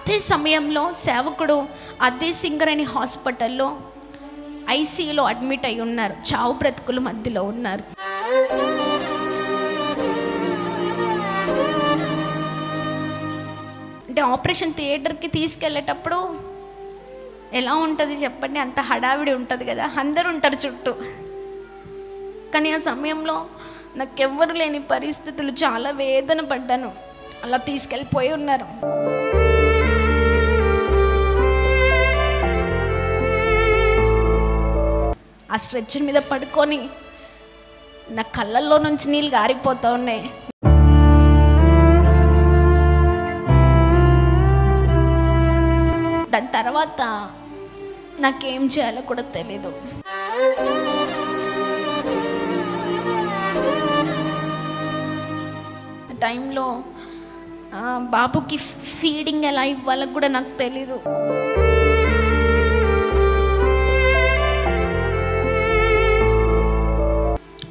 అదే సమయంలో సేవకుడు అదే సింగరేణి హాస్పిటల్లో ఐసీయూలో అడ్మిట్ అయి ఉన్నారు. చావు బ్రతుకుల మధ్యలో ఉన్నారు. అంటే ఆపరేషన్ థియేటర్కి తీసుకెళ్ళేటప్పుడు ఎలా ఉంటుంది చెప్పండి? అంత హడావిడి ఉంటుంది కదా, అందరూ ఉంటారు చుట్టూ. కానీ ఆ సమయంలో నాకెవ్వరు లేని పరిస్థితులు, చాలా వేదన పడ్డాను. అలా తీసుకెళ్ళిపోయి ఉన్నారు. ఆ స్ట్రెచ్చర్ మీద పడుకొని నా కళ్ళల్లో నుంచి నీళ్ళు గారిపోతూ ఉన్నాయి. దాని తర్వాత నాకేం చేయాలో కూడా తెలీదు. టైంలో బాబుకి ఫీడింగ్ ఎలా ఇవ్వాలో కూడా నాకు తెలీదు.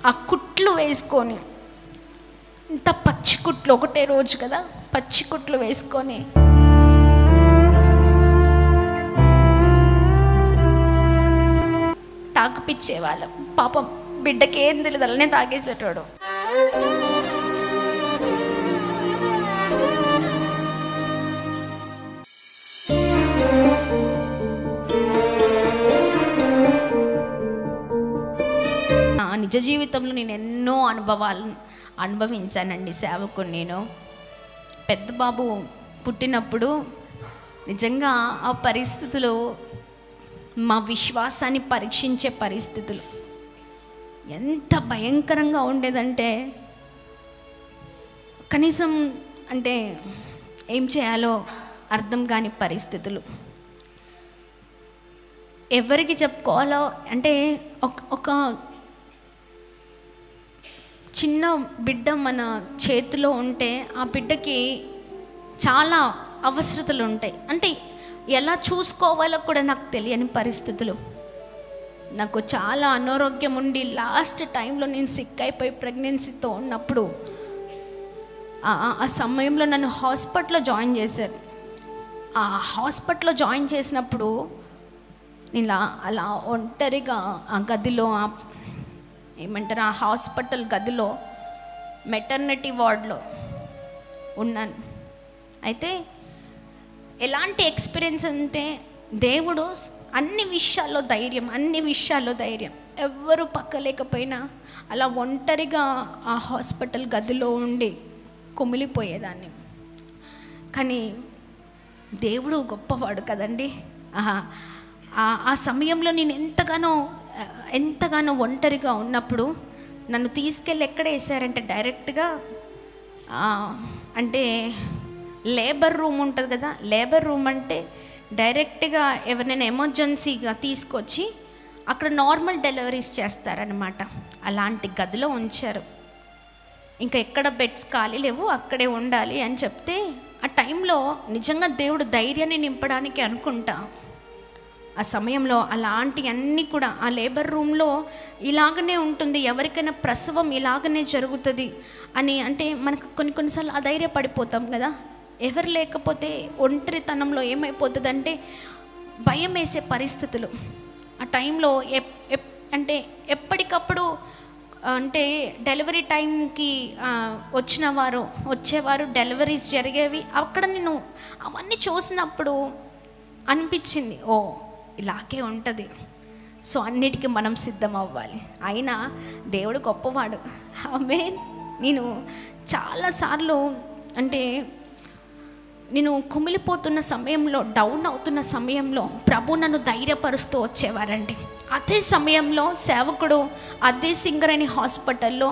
ఆ కుట్లు వేసుకొని, ఇంత పచ్చి కుట్లు, ఒకటే రోజు కదా, పచ్చి కుట్లు వేసుకొని తాగిపిచ్చేవాళ్ళం. పాపం బిడ్డకి ఏం తెలియదు, అలానే తాగేసేటాడు. నిజ జీవితంలో నేను ఎన్నో అనుభవాలను అనుభవించానండి సేవకుని. నేను పెద్ద బాబు పుట్టినప్పుడు నిజంగా ఆ పరిస్థితులు మా విశ్వాసాన్ని పరీక్షించే పరిస్థితులు ఎంత భయంకరంగా ఉండేదంటే, కనీసం అంటే ఏం చేయాలో అర్థం కాని పరిస్థితులు. ఎవరికి చెప్పుకోవాలో అంటే ఒక చిన్న బిడ్డ మన చేతిలో ఉంటే ఆ బిడ్డకి చాలా అవసరతలు ఉంటాయి. అంటే ఎలా చూసుకోవాలో కూడా నాకు తెలియని పరిస్థితులు. నాకు చాలా అనారోగ్యం ఉండి లాస్ట్ టైంలో నేను సిక్ అయిపోయి ప్రెగ్నెన్సీతో ఉన్నప్పుడు ఆ సమయంలో నన్ను హాస్పిటల్లో జాయిన్ చేశారు. ఆ హాస్పిటల్లో జాయిన్ చేసినప్పుడు నేను అలా ఒంటరిగా ఆ గదిలో, ఏమంటారు, ఆ హాస్పిటల్ గదిలో మెటర్నిటీ వార్డ్లో ఉన్నాను. అయితే ఎలాంటి ఎక్స్పీరియన్స్ అంటే, దేవుడు అన్ని విషయాల్లో ధైర్యం. ఎవ్వరు పక్కలేకపోయినా అలా ఒంటరిగా ఆ హాస్పిటల్ గదిలో ఉండి కుమిలిపోయేదాన్ని. కానీ దేవుడు గొప్పవాడు కదండి. ఆ సమయంలో నేను ఎంతగానో ఒంటరిగా ఉన్నప్పుడు నన్ను తీసుకెళ్ళి ఎక్కడ వేసారంటే డైరెక్ట్గా అంటే లేబర్ రూమ్ ఉంటుంది కదా, లేబర్ రూమ్ అంటే డైరెక్ట్గా ఎవరైనా ఎమర్జెన్సీగా తీసుకొచ్చి అక్కడ నార్మల్ డెలివరీస్ చేస్తారనమాట. అలాంటి గదిలో ఉంచారు. ఇంకా ఎక్కడ బెడ్స్ ఖాళీ లేవు, అక్కడే ఉండాలి అని చెప్తే ఆ టైంలో నిజంగా దేవుడు ధైర్యాన్ని నింపడానికి అనుకుంటా ఆ సమయంలో అలాంటి అన్నీ కూడా ఆ లేబర్ రూమ్లో ఇలాగనే ఉంటుంది, ఎవరికైనా ప్రసవం ఇలాగనే జరుగుతుంది అని అంటే మనకు కొన్నిసార్లు అధైర్యపడిపోతాం కదా. ఎవరు లేకపోతే ఒంటరితనంలో ఏమైపోతుంది అంటే భయం వేసే పరిస్థితులు. ఆ టైంలో అంటే ఎప్పటికప్పుడు అంటే డెలివరీ టైంకి వచ్చేవారు, డెలివరీస్ జరిగేవి. అక్కడ నేను అవన్నీ చూసినప్పుడు అనిపించింది, ఓ ఇలాగే ఉంటుంది, సో అన్నిటికీ మనం సిద్ధం అవ్వాలి. అయినా దేవుడు గొప్పవాడు. ఆమేన్. నేను చాలాసార్లు అంటే నేను కుమిలిపోతున్న సమయంలో, డౌన్ అవుతున్న సమయంలో ప్రభు నన్ను ధైర్యపరుస్తూ వచ్చేవారండి. అదే సమయంలో సేవకుడు అదే సింగరేణి హాస్పిటల్లో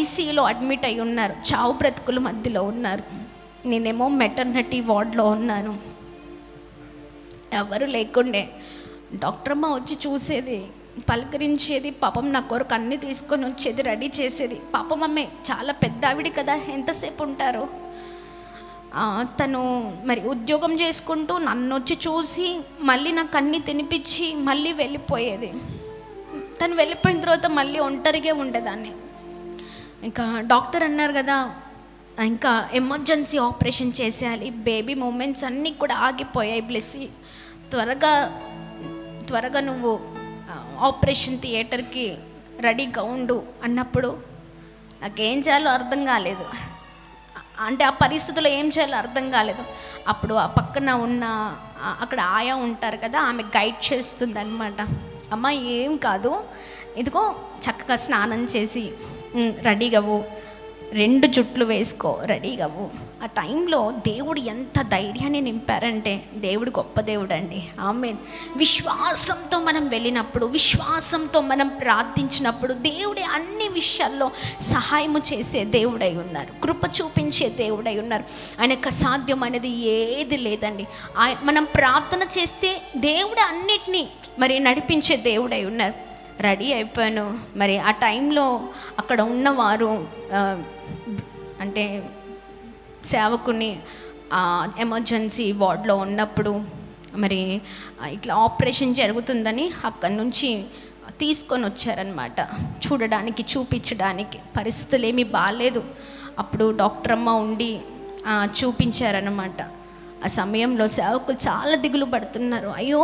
ఐసీయూలో అడ్మిట్ అయి ఉన్నారు. చావు బ్రతుకుల మధ్యలో ఉన్నారు. నేనేమో మెటర్నిటీ వార్డ్లో ఉన్నాను. ఎవరు లేకుండే. డాక్టర్ అమ్మ వచ్చి చూసేది, పలకరించేది, పాపం నా కొరకు అన్నీ తీసుకొని వచ్చేది, రెడీ చేసేది. పాపం అమ్మే చాలా పెద్ద ఆవిడ కదా, ఎంతసేపు ఉంటారు. తను మరి ఉద్యోగం చేసుకుంటూ నన్ను వచ్చి చూసి మళ్ళీ నాకు అన్నీ తినిపించి మళ్ళీ వెళ్ళిపోయేది. తను వెళ్ళిపోయిన తర్వాత మళ్ళీ ఒంటరిగా ఉండేదాన్ని. ఇంకా డాక్టర్ అన్నారు కదా, ఇంకా ఎమర్జెన్సీ ఆపరేషన్ చేసేయాలి, బేబీ మూమెంట్స్ అన్నీ కూడా ఆగిపోయాయి. బ్లెస్సీ త్వరగా నువ్వు ఆపరేషన్ థియేటర్కి రెడీగా ఉండు అన్నప్పుడు నాకేం చేయాలో అర్థం కాలేదు. అంటే ఆ పరిస్థితుల్లో ఏం చేయాలో అర్థం కాలేదు. అప్పుడు ఆ పక్కన ఉన్న అక్కడ ఆయా ఉంటారు కదా, ఆమె గైడ్ చేస్తుంది అనమాట. అమ్మ ఏం కాదు, ఇదిగో చక్కగా స్నానం చేసి రెడీగవు, 2 జుట్లు వేసుకో, రెడీగవు. ఆ టైంలో దేవుడు ఎంత ధైర్యాన్ని నింపారంటే, దేవుడు గొప్ప దేవుడు అండి. ఆమేన్. విశ్వాసంతో మనం వెళ్ళినప్పుడు, విశ్వాసంతో మనం ప్రార్థించినప్పుడు దేవుడే అన్ని విషయాల్లో సహాయము చేసే దేవుడై ఉన్నారు, కృప చూపించే దేవుడై ఉన్నారు. ఆయనకు అసాధ్యం అనేది ఏది లేదండి. మనం ప్రార్థన చేస్తే దేవుడు అన్నిటినీ మరి నడిపించే దేవుడై ఉన్నారు. రెడీ అయిపోయాను. మరి ఆ టైంలో అక్కడ ఉన్నవారు అంటే సేవకుని ఎమర్జెన్సీ వార్డులో ఉన్నప్పుడు మరి ఇట్లా ఆపరేషన్ జరుగుతుందని అక్కడి నుంచి తీసుకొని వచ్చారనమాట, చూడడానికి, చూపించడానికి. పరిస్థితులు ఏమీ బాగాలేదు. అప్పుడు డాక్టర్ అమ్మ ఉండి చూపించారనమాట. ఆ సమయంలో సేవకులు చాలా దిగులు పడుతున్నారు. అయ్యో,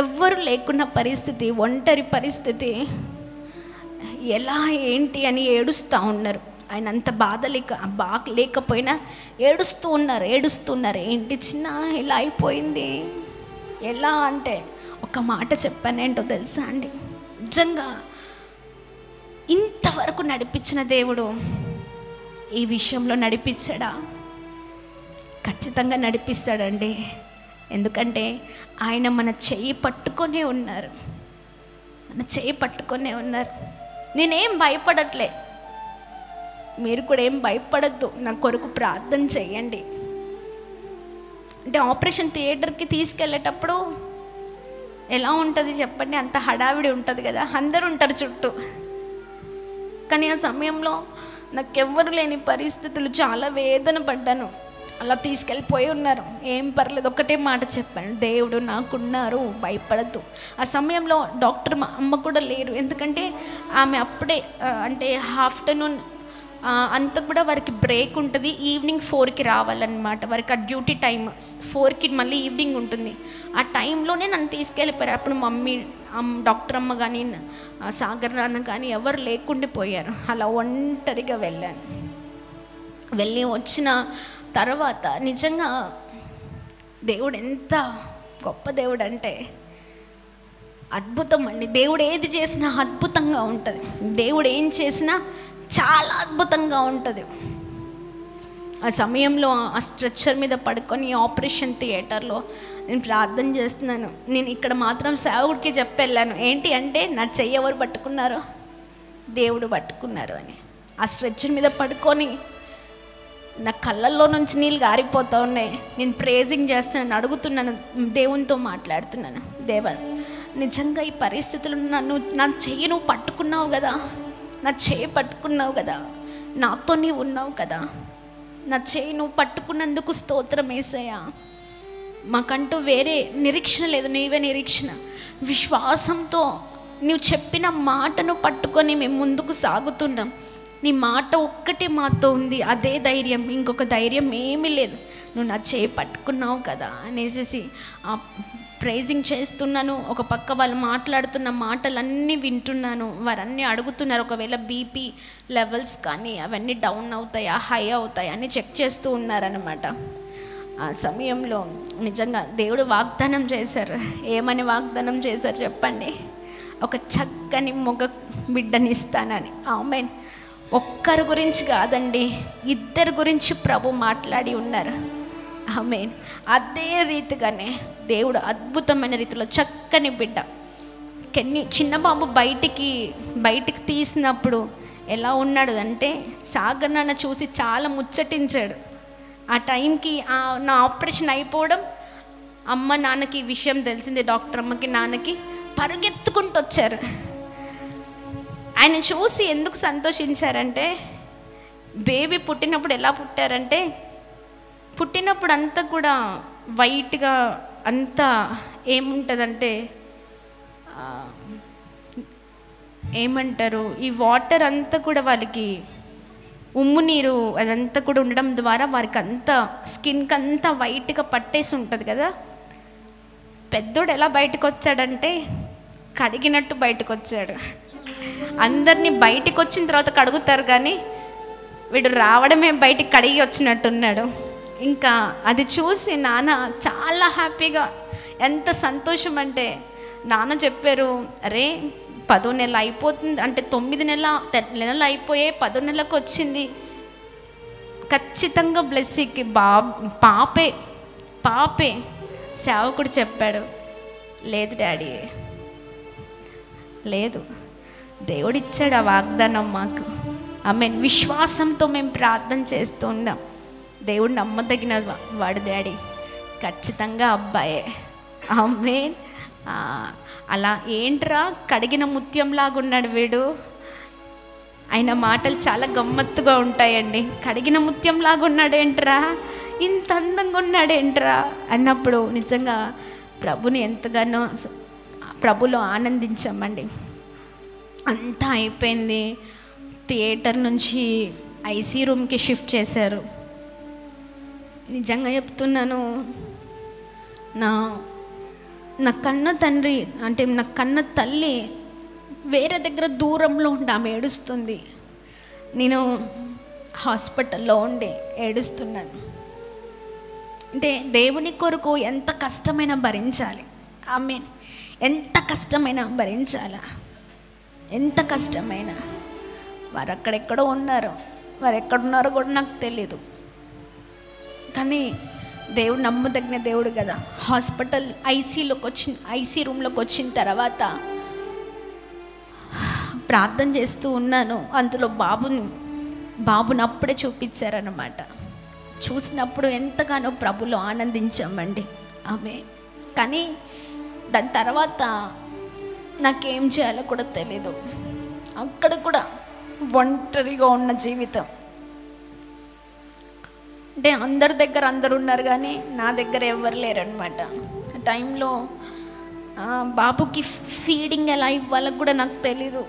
ఎవ్వరు లేకున్న పరిస్థితి, ఒంటరి పరిస్థితి, ఎలా ఏంటి అని ఏడుస్తూ ఉన్నారు. ఆయన అంత బాగా లేకపోయినా ఏడుస్తూ ఉన్నారు. ఏంటి చిన్న ఇలా అయిపోయింది, ఎలా అంటే ఒక మాట చెప్పానేంటో తెలుసా అండి, నిజంగా ఇంతవరకు నడిపించిన దేవుడు ఈ విషయంలో నడిపించాడా? ఖచ్చితంగా నడిపిస్తాడండి. ఎందుకంటే ఆయన మన చెయ్యి పట్టుకొనే ఉన్నారు. నేనేం భయపడట్లే, మీరు కూడా ఏం భయపడద్దు. నా కొరకు ప్రార్థన చేయండి. అంటే ఆపరేషన్ థియేటర్కి తీసుకెళ్ళేటప్పుడు ఎలా ఉంటుంది చెప్పండి? అంత హడావిడి ఉంటుంది కదా, అందరూ ఉంటారు చుట్టూ. కానీ ఆ సమయంలో నాకెవ్వరు లేని పరిస్థితులు, చాలా వేదన పడ్డాను. అలా తీసుకెళ్ళిపోయి ఉన్నారు. ఏం పర్లేదు, ఒకటే మాట చెప్పాను, దేవుడు నాకున్నారు, భయపడద్దు. ఆ సమయంలో డాక్టర్ అమ్మ కూడా లేరు. ఎందుకంటే ఆమె అప్పుడే అంటే ఆఫ్టర్నూన్ అంతా కూడా వారికి బ్రేక్ ఉంటుంది, ఈవినింగ్ 4కి రావాలన్నమాట. వారికి ఆ డ్యూటీ టైం 4కి మళ్ళీ ఈవినింగ్ ఉంటుంది. ఆ టైంలోనే నన్ను తీసుకెళ్ళిపోయారు. అప్పుడు మమ్మీ, డాక్టర్ అమ్మ కానీ సాగర్ నాన్న కానీ ఎవరు లేకుండా పోయారు. అలా ఒంటరిగా వెళ్ళి వచ్చిన తర్వాత నిజంగా దేవుడు ఎంత గొప్ప దేవుడు అంటే అద్భుతం అండి. దేవుడు ఏది చేసినా అద్భుతంగా ఉంటుంది. దేవుడు ఏం చేసినా చాలా అద్భుతంగా ఉంటుంది. ఆ సమయంలో ఆ స్ట్రెచ్చర్ మీద పడుకొని ఆపరేషన్ థియేటర్లో నేను ప్రార్థన చేస్తున్నాను. నేను ఇక్కడ మాత్రం సేవకుడికి చెప్పెళ్ళాను, ఏంటి అంటే నా చెయ్యి ఎవరు పట్టుకున్నారో, దేవుడు పట్టుకున్నారు అని. ఆ స్ట్రెచ్చర్ మీద పడుకొని నా కళ్ళల్లో నుంచి నీళ్ళు గారిపోతూ ఉన్నాయి. నేను ప్రేజింగ్ చేస్తున్నాను, అడుగుతున్నాను, దేవునితో మాట్లాడుతున్నాను, దేవా నిజంగా ఈ పరిస్థితులు నా చెయ్యి నువ్వు పట్టుకున్నావు కదా, నా చెయ్యి పట్టుకున్నావు కదా, నాతో నీవు ఉన్నావు కదా, నా చెయ్యి నువ్వు పట్టుకున్నందుకు స్తోత్రం యేసయ్యా. మాకంటూ వేరే నిరీక్షణ లేదు, నీవే నిరీక్షణ. విశ్వాసంతో నువ్వు చెప్పిన మాటను పట్టుకొని మేము ముందుకు సాగుతున్నాం. నీ మాట ఒక్కటే మాతో ఉంది, అదే ధైర్యం, ఇంకొక ధైర్యం ఏమీ లేదు. నువ్వు నా చేయి పట్టుకున్నావు కదా అనేసి ప్రైజింగ్ చేస్తున్నాను. ఒక పక్క వాళ్ళు మాట్లాడుతున్న మాటలన్నీ వింటున్నాను. వారన్నీ అడుగుతున్నారు, ఒకవేళ బీపీ లెవెల్స్ కానీ అవన్నీ డౌన్ అవుతాయా, హై అవుతాయా అని చెక్ చేస్తూ ఉన్నారనమాట. ఆ సమయంలో నిజంగా దేవుడు వాగ్దానం చేశారు. ఏమని వాగ్దానం చేశారు చెప్పండి? ఒక చక్కని మగ బిడ్డనిస్తానని. ఆమేన్. ఒక్కరి గురించి కాదండి, 2 గురించి ప్రభు మాట్లాడి ఉన్నారు. ఆమేన్. అదే రీతిగానే దేవుడు అద్భుతమైన రీతిలో చక్కని బిడ్డ చిన్నబాబు బయటికి తీసినప్పుడు ఎలా ఉన్నాడు అంటే, సాగర్ నాన్న చూసి చాలా ముచ్చటించాడు. ఆ టైంకి నా ఆపరేషన్ అయిపోవడం, అమ్మ నాన్నకి ఈ విషయం తెలిసింది, డాక్టర్ అమ్మకి నాన్నకి పరుగెత్తుకుంటూ వచ్చారు. ఆయన చూసి ఎందుకు సంతోషించారంటే, బేబీ పుట్టినప్పుడు ఎలా పుట్టారంటే, పుట్టినప్పుడు అంతా కూడా వైట్గా అంతా ఏముంటుందంటే ఏమంటారు, ఈ వాటర్ అంతా కూడా వాళ్ళకి ఉమ్ము నీరు అదంతా కూడా ఉండడం ద్వారా వారికి అంతా స్కిన్కి అంతా వైట్గా పట్టేసి ఉంటుంది కదా. పెద్దోడు ఎలా బయటకు వచ్చాడంటే కడిగినట్టు బయటకు వచ్చాడు. అందరినీ బయటికి వచ్చిన తర్వాత కడుగుతారు, కానీ వీడు రావడమే బయటికి కడిగి వచ్చినట్టున్నాడు. ఇంకా అది చూసి నాన్న చాలా హ్యాపీగా, ఎంత సంతోషం అంటే నాన్న చెప్పారు, అరే 10వ నెల అయిపోతుంది అంటే 9 నెలలు అయిపోయే 10వ నెలకు వచ్చింది, ఖచ్చితంగా బ్లెస్సింగ్కి పాపే. సేవకుడు చెప్పాడు, లేదు డాడీ, లేదు, దేవుడిచ్చాడు ఆ వాగ్దానం మాకు. ఆమేన్. విశ్వాసంతో మేము ప్రార్థన చేస్తూ ఉన్నాం. దేవుడు నమ్మదగిన వాడు డాడీ, ఖచ్చితంగా అబ్బాయే. ఆమేన్. అలా ఏంట్రా కడిగిన ముత్యంలాగా ఉన్నాడు వీడు. ఆయన మాటలు చాలా గమ్మత్తుగా ఉంటాయండి. కడిగిన ముత్యంలాగా ఉన్నాడేంట్రా, ఇంత అందంగా ఉన్నాడేంట్రా అన్నప్పుడు నిజంగా ప్రభుని ఎంతగానో ప్రభులో ఆనందించామండి. అంతా అయిపోయింది. థియేటర్ నుంచి ఐసీ రూమ్కి షిఫ్ట్ చేశారు. నిజంగా చెప్తున్నాను, నా కన్న తండ్రి అంటే నా కన్న తల్లి వేరే దగ్గర దూరంలో ఉండి ఆమె ఏడుస్తుంది. నేను హాస్పిటల్లో ఉండి ఏడుస్తున్నాను. అంటే దేవుని కొరకు ఎంత కష్టమైనా భరించాలి. ఆమె ఎంత కష్టమైనా భరించాలా, ఎంత కష్టమైనా. వారు అక్కడెక్కడో ఉన్నారు, వారు ఎక్కడున్నారో కూడా నాకు తెలీదు, కానీ దేవుడు నమ్మదగిన దేవుడు కదా. హాస్పిటల్ ఐసీ రూమ్లోకి వచ్చిన తర్వాత ప్రార్థన చేస్తూ ఉన్నాను. అందులో బాబుని అప్పుడే చూపించారన్నమాట. చూసినప్పుడు ఎంతగానో ప్రభులో ఆనందించామండి ఆమె. కానీ దాని తర్వాత నాకేం చేయాలో కూడా తెలీదు. అక్కడ కూడా ఒంటరిగా ఉన్న జీవితం. అంటే అందరి దగ్గర అందరు ఉన్నారు, కానీ నా దగ్గర ఎవరు లేరనమాట. ఆ టైంలో బాబుకి ఫీడింగ్ ఎలా ఇవ్వాలో కూడా నాకు తెలీదు.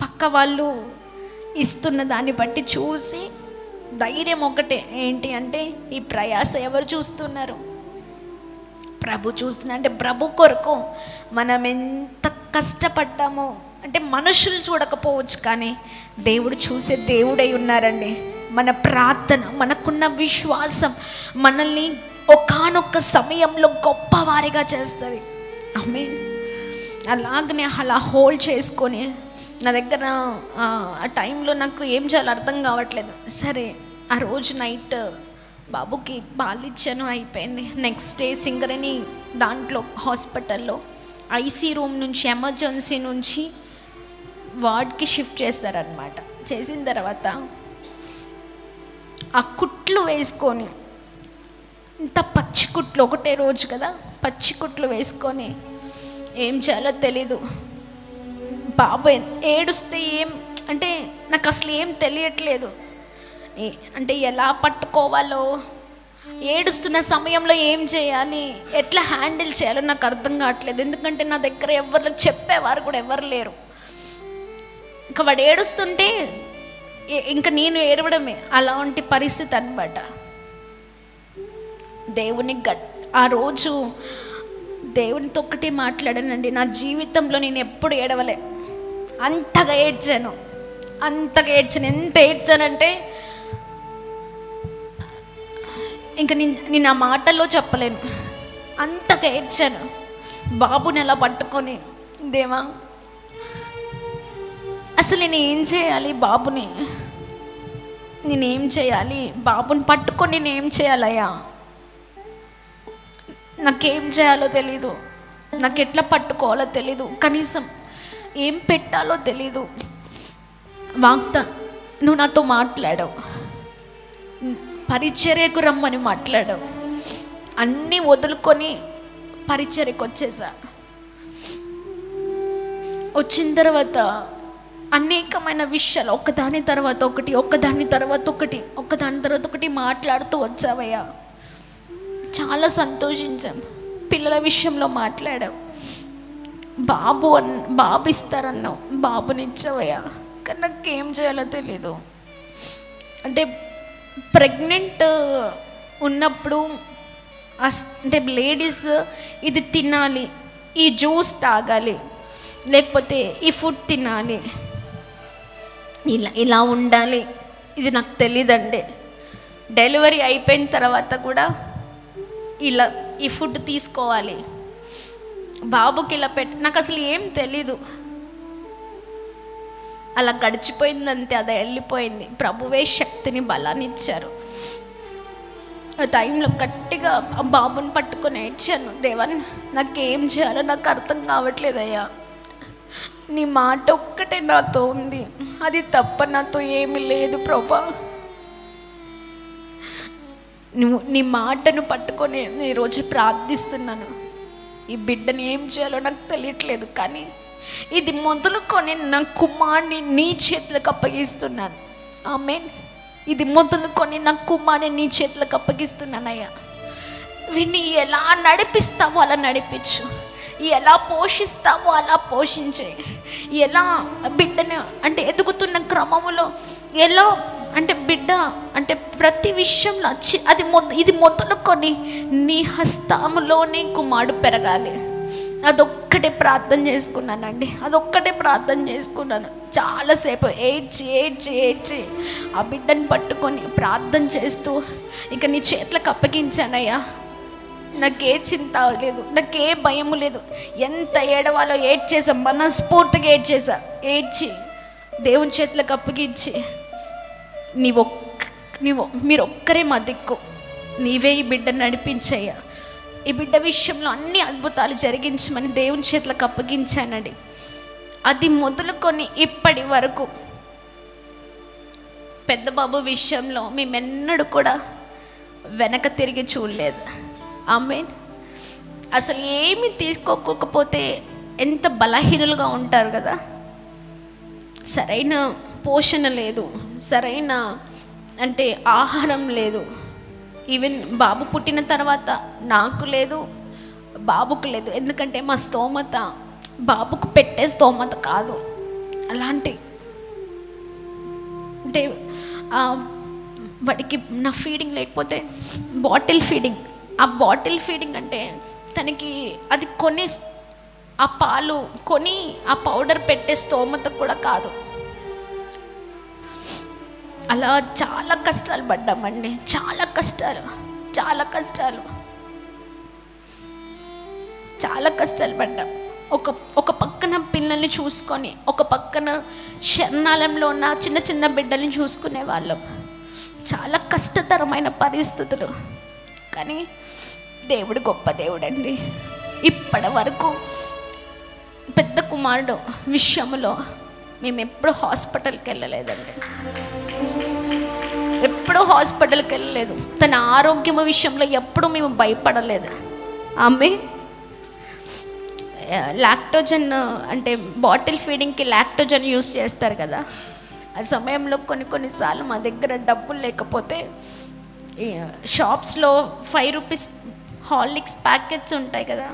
పక్క వాళ్ళు ఇస్తున్న దాన్ని బట్టి చూసి ధైర్యం ఒకటే ఏంటి అంటే, ఈ ప్రయాస ఎవరు చూస్తున్నారు? ప్రభు చూస్తున్నా. అంటే ప్రభు కొరకు మనం ఎంత కష్టపడ్డామో అంటే మనుషులు చూడకపోవచ్చు, కానీ దేవుడు చూసే దేవుడై ఉన్నారండి. మన ప్రార్థన, మనకున్న విశ్వాసం మనల్ని ఒకానొక సమయంలో గొప్పవారిగా చేస్తుంది. ఆమేన్. అలాగనే అలా హోల్డ్ చేసుకొని నా దగ్గర ఆ టైంలో నాకు ఏం చేయాలో అర్థం కావట్లేదు. సరే, ఆ రోజు నైట్ బాబుకి పాలు ఇచ్చాను, అయిపోయింది. నెక్స్ట్ డే సింగరేణి దాంట్లో హాస్పిటల్లో ఐసీ రూమ్ నుంచి ఎమర్జెన్సీ నుంచి వార్డ్కి షిఫ్ట్ చేస్తారనమాట. చేసిన తర్వాత ఆ కుట్లు వేసుకొని, ఇంత పచ్చి కుట్లు, ఒకటే రోజు కదా, పచ్చి కుట్లు వేసుకొని ఏం చేయాలో తెలీదు. బాబు ఏడుస్తే అంటే నాకు అసలు ఏం తెలియట్లేదు. అంటే ఎలా పట్టుకోవాలో, ఏడుస్తున్న సమయంలో ఏం చేయాలి, ఎట్లా హ్యాండిల్ చేయాలో నాకు అర్థం కావట్లేదు. ఎందుకంటే నా దగ్గర ఎవరు చెప్పేవారు కూడా ఎవరు లేరు. ఇంకా వాడు ఏడుస్తుంటే ఇంకా నేను ఏడవడమే, అలాంటి పరిస్థితి అనమాట. ఆ రోజు దేవునితో ఒకటి మాట్లాడానండి. నా జీవితంలో నేను ఎప్పుడు ఏడవలే, అంతగా ఏడ్చాను. ఎంత ఏడ్చానంటే ఇంకా నేను ఆ మాటల్లో చెప్పలేను, అంతగా ఏడ్చాను. బాబుని ఎలా పట్టుకొని, దేవా అసలు నేను ఏం చేయాలి, నేనేం చేయాలి, బాబుని పట్టుకొని నేనేం చేయాలయ్యా, నాకేం చేయాలో తెలీదు, నాకు ఎట్లా పట్టుకోవాలో తెలీదు, కనీసం ఏం పెట్టాలో తెలీదు. నువ్వు నాతో మాట్లాడావు, పరిచర్యకు రమ్మని మాట్లాడావు. అన్నీ వదులుకొని పరిచర్యకు వచ్చేసా. వచ్చిన తర్వాత అనేకమైన విషయాలు ఒకదాని తర్వాత ఒకటి మాట్లాడుతూ వచ్చావయ్యా. చాలా సంతోషించాం. పిల్లల విషయంలో మాట్లాడావు, బాబు ఇస్తారన్నావు, బాబునిచ్చావయ్యా. కానీ నాకేం చేయాలో తెలీదు. అంటే ప్రెగ్నెంట్ ఉన్నప్పుడు అంటే లేడీస్ ఇది తినాలి, ఈ జ్యూస్ తాగాలి, లేకపోతే ఈ ఫుడ్ తినాలి, ఇలా ఉండాలి, ఇది నాకు తెలీదండి. డెలివరీ అయిపోయిన తర్వాత కూడా ఇలా ఈ ఫుడ్ తీసుకోవాలి, బాబుకి ఇలా నాకు అసలు ఏం తెలీదు. అలా గడిచిపోయిందంతే, అది వెళ్ళిపోయింది. ప్రభువే శక్తిని బలాన్ని ఇచ్చారు. ఆ టైంలో గట్టిగా ఆ బాబుని పట్టుకొని ఏడ్చాను, దేవా నాకేం చేయాలో నాకు అర్థం కావట్లేదయ్యా, నీ మాట ఒక్కటే నాతో ఉంది, అది తప్ప నాతో ఏమీ లేదు ప్రభా. నువ్వు నీ మాటను పట్టుకొని ఈరోజు ప్రార్థిస్తున్నాను. ఈ బిడ్డని ఏం చేయాలో నాకు తెలియట్లేదు, కానీ ఇది మొదలుకొని నా కుమారుని నీ చేతులకు అప్పగిస్తున్నాను. ఆమేన్. ఇది మొదలుకొని నా కుమారుని నీ చేతులకు అప్పగిస్తున్నానయ్యా. వీడిని ఎలా నడిపిస్తావో అలా నడిపించు, ఎలా పోషిస్తావో అలా పోషించే, ఎలా బిడ్డను అంటే ఎదుగుతున్న క్రమంలో ఎలా అంటే బిడ్డ అంటే ప్రతి విషయంలో ఇది మొదలుకొని నీ హస్తములోనే కుమారుడు పెరగాలి. అదొక్కటే ప్రార్థన చేసుకున్నానండి, అదొక్కటే ప్రార్థన చేసుకున్నాను. చాలాసేపు ఏడ్చి ఆ బిడ్డని పట్టుకొని ప్రార్థన చేస్తూ ఇక నీ చేతులకు అప్పగించానయ్యా. నాకే చింత లేదు, నాకే భయము లేదు. ఎంత ఏడవాలో ఏడ్చేసా, మనస్ఫూర్తిగా ఏడ్చి దేవుని చేతులకు అప్పగించి మీరు ఒక్కరే మా దిక్కు, నీవే ఈ బిడ్డను నడిపించయ్యా, ఈ బిడ్డ విషయంలో అన్ని అద్భుతాలు జరిగించమని దేవుని చేతులకు అప్పగించానండి. అది మొదలుకొని ఇప్పటి వరకు పెద్ద బాబు విషయంలో మేమెన్నడూ కూడా వెనక తిరిగి చూడలేదు. ఆమేన్. అసలు ఏమి తీసుకోకపోతే ఎంత బలహీనులుగా ఉంటారు కదా. సరైన పోషణ లేదు, సరైన అంటే ఆహారం లేదు. ఈవెన్ బాబు పుట్టిన తర్వాత నాకు లేదు, బాబుకు లేదు. ఎందుకంటే మా స్తోమత బాబుకు పెట్టే స్తోమత కాదు. అలాంటి అంటే వాడికి నా ఫీడింగ్ లేకపోతే బాటిల్ ఫీడింగ్, ఆ బాటిల్ ఫీడింగ్ అంటే తనకి అది ఆ పాలు కొని ఆ పౌడర్ పెట్టే స్తోమత కూడా కాదు. అలా చాలా కష్టాలు పడ్డామండి, చాలా కష్టాలు పడ్డాం. ఒక పక్కన పిల్లల్ని చూసుకొని, ఒక పక్కన శరణాలయంలో ఉన్న చిన్న బిడ్డల్ని చూసుకునే వాళ్ళం. చాలా కష్టతరమైన పరిస్థితులు. కానీ దేవుడు గొప్ప దేవుడండి. ఇప్పటి వరకు పెద్ద కుమారుడు విషయంలో మేము ఎప్పుడు హాస్పిటల్కి వెళ్ళలేదండి, ఎప్పుడూ హాస్పిటల్కి వెళ్ళలేదు. తన ఆరోగ్యం విషయంలో ఎప్పుడు మేము భయపడలేదు. ఆమె లాక్టోజన్ అంటే బాటిల్ ఫీడింగ్కి లాక్టోజన్ యూస్ చేస్తారు కదా. ఆ సమయంలో కొన్నిసార్లు మా దగ్గర డబ్బులు లేకపోతే షాప్స్లో 5 రూపీస్ హార్లిక్స్ ప్యాకెట్స్ ఉంటాయి కదా,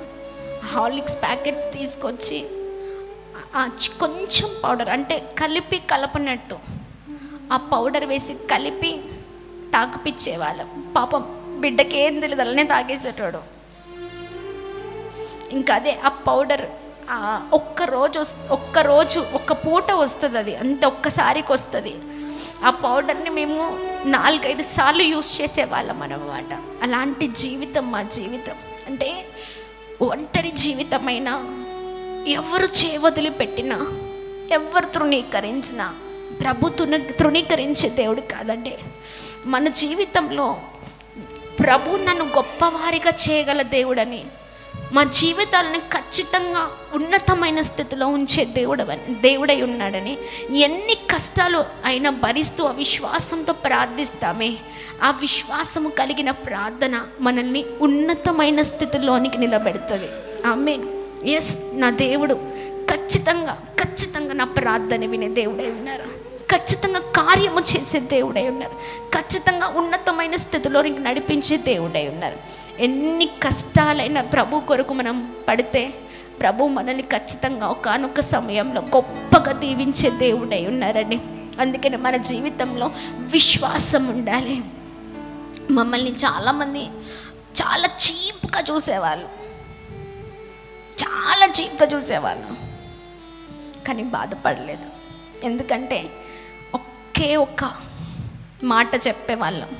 హార్లిక్స్ ప్యాకెట్స్ తీసుకొచ్చి కొంచెం పౌడర్ అంటే కలపనట్టు ఆ పౌడర్ వేసి కలిపి తాగిపిచ్చేవాళ్ళం. పాపం బిడ్డకి ఏం తెలియదు, అలానే తాగేసేటాడు. ఇంకా అదే ఆ పౌడర్ ఒక్క పూట వస్తుంది, అది అంతే ఒక్కసారికి వస్తుంది. ఆ పౌడర్ని మేము 4-5 సార్లు యూస్ చేసేవాళ్ళం అన్నమాట. అలాంటి జీవితం మా జీవితం. అంటే ఒంటరి జీవితమైన, ఎవరు చేవదిలి పెట్టినా, ఎవరు తృణీకరించినా ప్రభు తృణీకరించే దేవుడు కాదండి. మన జీవితంలో ప్రభు నన్ను గొప్పవారిగా చేయగల దేవుడని, మా జీవితాలని ఖచ్చితంగా ఉన్నతమైన స్థితిలో ఉంచే దేవుడై ఉన్నాడని, ఎన్ని కష్టాలు అయినా భరిస్తూ ఆ విశ్వాసంతో ప్రార్థిస్తామే, ఆ విశ్వాసము కలిగిన ప్రార్థన మనల్ని ఉన్నతమైన స్థితిలోనికి నిలబెడుతుంది. ఆమేన్. ఎస్, నా దేవుడు ఖచ్చితంగా నా ప్రార్థన వినే దేవుడై ఉన్నారు, ఖచ్చితంగా కార్యము చేసే దేవుడై ఉన్నారు, ఖచ్చితంగా ఉన్నతమైన స్థితిలోనికి నడిపించే దేవుడై ఉన్నారు. ఎన్ని కష్టాలైనా ప్రభు కొరకు మనం పడితే ప్రభు మనల్ని ఖచ్చితంగా ఒకానొక సమయంలో గొప్పగా దీవించే దేవుడై ఉన్నారని అందుకని మన జీవితంలో విశ్వాసం ఉండాలి. మమ్మల్ని చాలామంది చాలా చీప్గా చూసేవాళ్ళు, చాలా చీప్గా చూసేవాళ్ళు, కానీ బాధపడలేదు. ఎందుకంటే ఒకే ఒక్క మాట చెప్పేవాళ్ళం,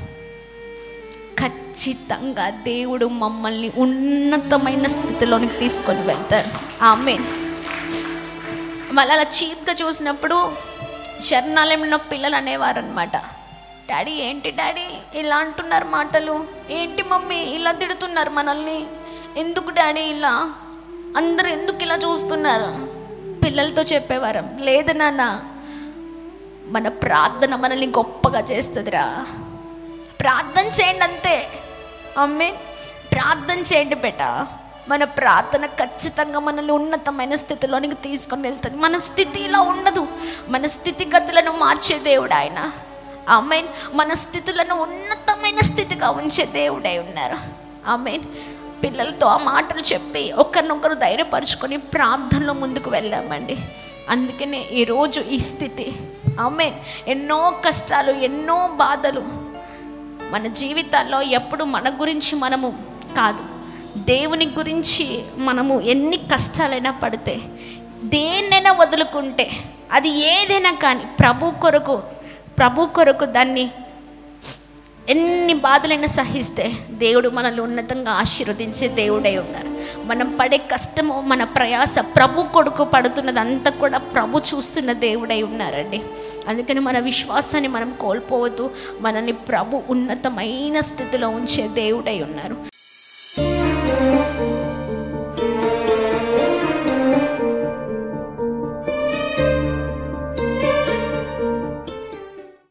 ఖచ్చితంగా దేవుడు మమ్మల్ని ఉన్నతమైన స్థితిలోనికి తీసుకొని వెళ్తారు. ఆమేన్. మళ్ళీ అలా చీప్గా చూసినప్పుడు శరణాలయంలో పిల్లలు అనేవారు అనమాట, డాడీ ఏంటి డాడీ ఇలా అంటున్నారు మాటలు, ఏంటి మమ్మీ ఇలా తిడుతున్నారు మనల్ని, ఎందుకు డాడీ ఇలా, అందరూ ఎందుకు ఇలా చూస్తున్నారు. పిల్లలతో చెప్పేవారు, లేదు నాన్న, మన ప్రార్థన మనల్ని గొప్పగా చేస్తుందిరా, ప్రార్థన చేయండి అంతే. అమ్మే ప్రార్థన చేయండి బేట, మన ప్రార్థన ఖచ్చితంగా మనల్ని ఉన్నతమైన స్థితిలోనికి తీసుకొని వెళ్తుంది. మన స్థితి ఇలా ఉండదు, మన స్థితిగతులను మార్చే దేవుడు ఆయన. ఆమేన్. మన స్థితులను ఉన్నతమైన స్థితిగా ఉంచే దేవుడై ఉన్నారు. ఆమేన్. పిల్లలతో ఆ మాటలు చెప్పి ఒకరినొకరు ధైర్యపరుచుకొని ప్రార్థనలో ముందుకు వెళ్ళామండి. అందుకనే ఈరోజు ఈ స్థితి. ఆమేన్. ఎన్నో కష్టాలు, ఎన్నో బాధలు మన జీవితాల్లో ఎప్పుడు మన గురించి మనము కాదు, దేవుని గురించి మనము ఎన్ని కష్టాలైనా పడితే, దేన్నైనా వదులుకుంటే, అది ఏదైనా కానీ ప్రభు కొరకు దాన్ని ఎన్ని బాధలైనా సహిస్తే దేవుడు మనల్ని ఉన్నతంగా ఆశీర్వదించే దేవుడై ఉన్నారు. మనం పడే కష్టము, మన ప్రయాస, ప్రభు కొడుకు పడుతున్నదంతా కూడా ప్రభు చూస్తున్న దేవుడై ఉన్నారండి. అందుకని మన విశ్వాసాన్ని మనం కోల్పోవద్దు. మనల్ని ప్రభు ఉన్నతమైన స్థితిలో ఉంచే దేవుడై ఉన్నారు.